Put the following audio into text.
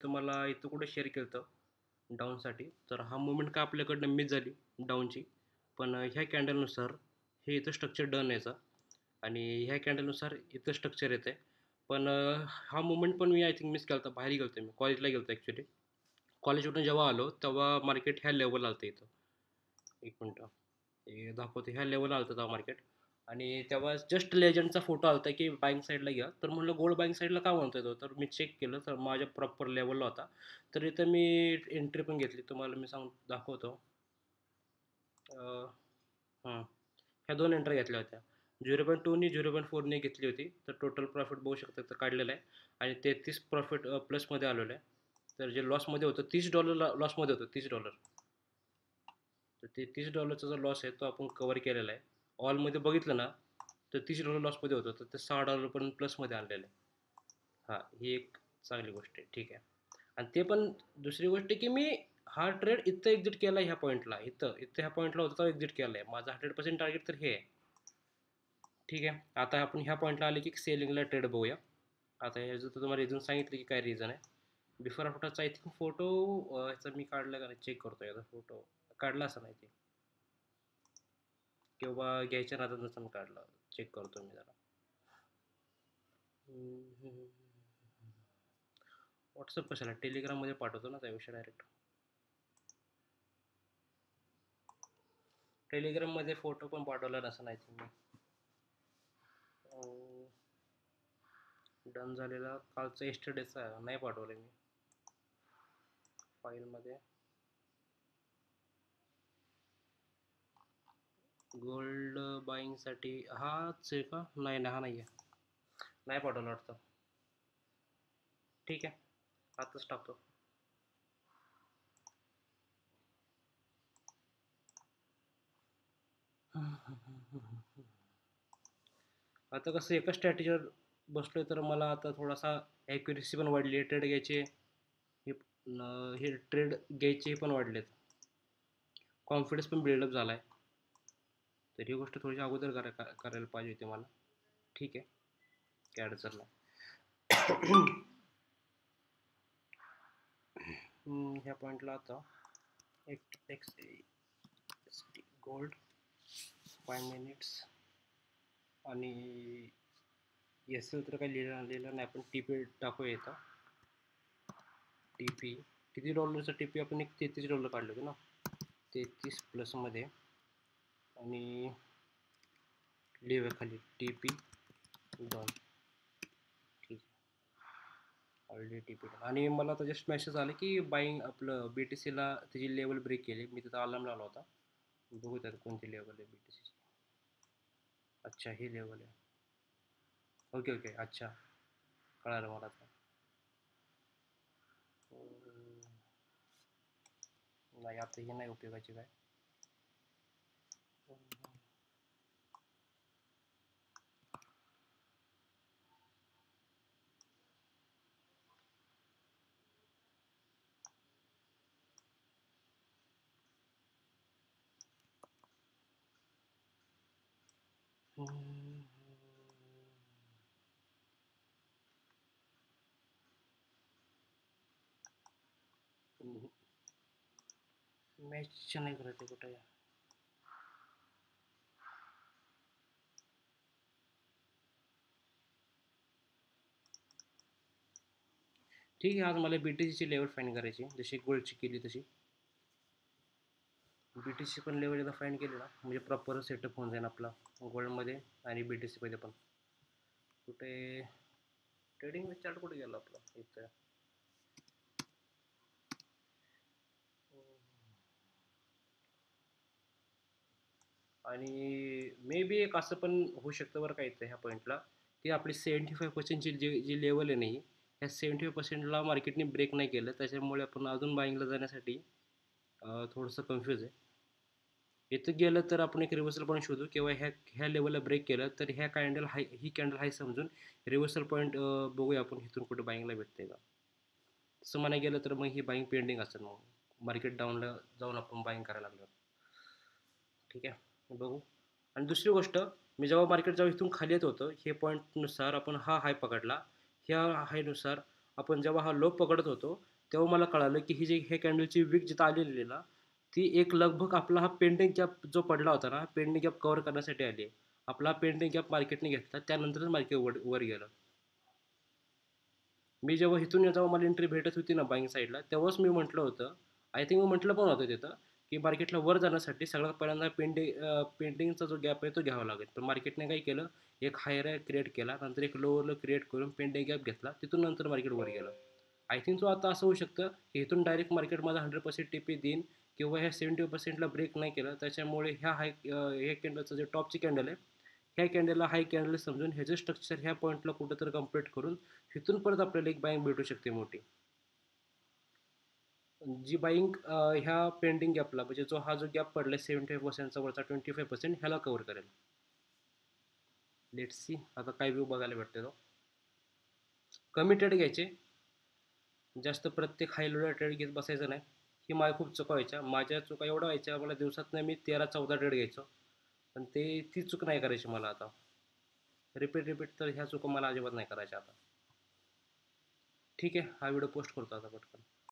तुम्हाला इथं कुठे शेअर केलं होतं डाऊनसाठी. तर हा मूव्हमेंट काय आपल्याकडनं मिस झाली डाऊनची. पण ह्या कॅन्डलनुसार हे इथं स्ट्रक्चर डन यायचं आणि ह्या कॅन्डलनुसार इथं स्ट्रक्चर येतंय. पण हा मूव्हमेंट पण मी आय थिंक मिस केला होता. बाहेर गेलो होतो मी. कॉलेजला गेलो होतो ॲक्चुअली. कॉलेजवरून जेव्हा आलो, तेव्हा मार्केट ह्या लेव्हलला आलं इथं. 1 मिनिटं. हे दाखवतो ह्या लेव्हलला आलं तेव्हा मार्केट आणि तेव्हा जस्ट लेजंडचा फोटो आला होता, की बाईंग साईडला घ्या. तर म्हटलं गोल्ड बाईंग साईडला का म्हणतोय तो? तर मी चेक केलं, तर माझ्या प्रॉपर लेव्हलला होता. तर इथं मी एंट्री पण घेतली. तुम्हाला मी दाखवतो. अ, हां. ह्या 2 एंट्री घेतल्या होत्या. 0.2 नी 0.4 घेतली होती. तर टोटल प्रॉफिट बघू शकता तर काढलेलं आहे आणि 33 प्रॉफिट प्लसमध्ये आलेलं आहे. तर जे लॉसमध्ये होतं $30 लॉसमध्ये होतं $30. तर ते $30चा जो लॉस आहे तो आपण कव्हर केलेला आहे. ऑलमध्ये बघितलं ना, तर $30 लॉसमध्ये होतं. तर ते $6 पर्यंत प्लसमध्ये आणलेलं आहे. हां, ही एक चांगली गोष्ट आहे. ठीक आहे. आणि ते पण दुसरी गोष्ट आहे, की मी हा ट्रेड इथं एक्झिट केला ह्या पॉईंटला. इथं ह्या पॉईंटला होता तो एक्झिट केला आहे. माझा 100% टार्गेट तर हे आहे. ठीक आहे. आता आपण ह्या पॉईंटला आले, की सेलिंगला ट्रेड बघूया. आता ह्याचं तर तुम्हाला रिझन सांगितलं, की काय रिझन आहे. बिफोर आफ्टरचा आय थिंक फोटो ह्याचा मी काढला का नाही चेक करतो याचा फोटो. काढला असा नाही ते किंवा घ्यायच्या नादात नसेल काढला. चेक करतो मी जरा. व्हॉट्सअप कशाला टेलिग्राममध्ये पाठवतो ना त्याविषयी डायरेक्ट. टेलिग्राममध्ये फोटो पण पाठवला नसेल आय थिंक मी. डन झालेला कालचा यस्टरडेचा नाही पाठवलं मी फाईलमध्ये. गोल्ड बाईंगसाठी हाच आहे का? नाही ना, हा नाही आहे. नाही पाठवलं वाटतं. ठीक आहे, आताच टाकतो. आता कसं एका स्ट्रॅटेजीवर बसलोय तर मला आता थोडासा ॲक्युरेसी पण वाढली आहे. ट्रेड घ्यायचे हे ट्रेड घ्यायचे पण वाढलेत. कॉन्फिडन्स पण बिल्डअप झाला आहे. तर ही गोष्ट थोडीशी अगोदर करायला पाहिजे होती मला. ठीक आहे, काय अडचण नाही. ह्या पॉईंटला आता x S tea gold 5 minutes आणि एस एल तर काही लिहिलं नाही. आपण टी पी टाकूया इथं. टी पी किती डॉलरचा टी पी आपण एक $33 काढलं होतं ना. 33 प्लसमध्ये आणि लिहूया खाली टी पी डन. ठीक आहे, ऑलरेडी टी पी डन. आणि मला आता जस्ट मेसेज आलं की बाईंग आपलं बी टी सीला त्याची लेवल ब्रेक केली. मी तिथं अलार्म लावला होता. बघू त्यात कोणती लेवल आहे बी टी सीची. अच्छा, ही लेवल आहे. ओके ओके, अच्छा, कळालं मला आता. नाही, आता ही नाही उपयोगाची काय. मॅच नाही करत आहे कुठे. ठीक आहे, आज मला बी टी सीची लेवल फाईन करायची जशी गोल्डची केली तशी. बी टी सी पण लेवल एकदा फाईन केली ना म्हणजे प्रॉपर सेटअप होऊन जाईल आपला गोल्डमध्ये आणि बी टी सीमध्ये पण. कुठे ट्रेडिंग चार्ट कुठे गेला आपला इथं. आणि मे बी एक असं पण होऊ शकतं बरं का इथं ह्या पॉईंटला, की आपली 75% जी लेवल आहे नाही, ह्या 75%ला मार्केटने ब्रेक नाही केलं. त्याच्यामुळे आपण अजून बाईंगला जाण्यासाठी थोडंसं कन्फ्यूज आहे. इथं गेलं तर आपण एक रिव्हर्सल पॉईंट शोधू किंवा ह्या ह्या लेवलला ब्रेक केलं तर ह्या कॅन्डल हाय, ही कॅन्डल हाय समजून रिव्हर्सल पॉईंट बघूया आपण इथून कुठे बाईंगला भेटते का. तसं म्हणायला गेलं तर मग ही बाईंग पेंडिंग असेल. मग मार्केट डाऊनला जाऊन आपण बाईंग करायला लागलो. ठीक आहे, बघू. आणि दुसरी गोष्ट, मी जेव्हा मार्केट जेव्हा इथून खाली येत होतं हे पॉईंटनुसार आपण हा हाय पकडला. ह्या हायनुसार आपण जेव्हा हा लो पकडत होतो तेव्हा मला कळालं की ही जी हे कॅन्डलची विक जिथं आलेली आहे ना, ती एक लगभग आपला हा पेंडिंग गॅप जो पडला होता ना, पेंडिंग गॅप कव्हर करण्यासाठी आली आहे. आपला पेंडिंग गॅप मार्केटने घेतला, त्यानंतरच मार्केट वर गेलं. मी जेव्हा इथून जेव्हा मला एंट्री भेटत होती ना बाईंग साईडला, तेव्हाच मी म्हटलं होतं, आय थिंक मी म्हटलं पण होतं तिथं, की मार्केटला वर जाण्यासाठी सगळ्यात पहिल्यांदा पेंडिंगचा जो गॅप आहे तो घ्यावा लागेल. पण मार्केटने काय केलं, एक हायर क्रिएट केला, नंतर एक लोअर क्रिएट करून पेंडिंग गॅप घेतला, तिथून नंतर मार्केट वर गेलं. आय थिंक सो आता असं होऊ शकतं, की इथून डायरेक्ट मार्केट माझा 100% टीपी देईन किंवा ह्या 70%ला ब्रेक नाही केलं, त्याच्यामुळे हे कॅन्डलचं जे टॉपची कॅन्डल आहे, ह्या कॅन्डलला हाय कॅन्डल समजून ह्याचं स्ट्रक्चर ह्या पॉईंटला कुठंतरी कम्प्लीट करून तिथून परत आपल्याला एक बाईंग भेटू शकते मोठी. जी बाईंग ह्या पेंडिंग गॅपला म्हणजे हा जो गॅप पडला 75%चा वरचा 25% ह्याला कव्हर करेल. लेट्स सी आता काय व्यू बघायला भेटते तो. कमी ट्रेड घ्यायचे, जास्त प्रत्येक हाय लोला ट्रेड घेत बसायचं नाही. ही माझ्या खूप चुका व्हायच्या. माझ्या चुका एवढ्या व्हायच्या, मला दिवसात मी 13-14 ट्रेड घ्यायचो. पण ती चूक नाही करायची मला आता. रिपीट तर ह्या चुका मला अजिबात नाही करायच्या आता. ठीक आहे, हा व्हिडिओ पोस्ट करतो आता पटकन.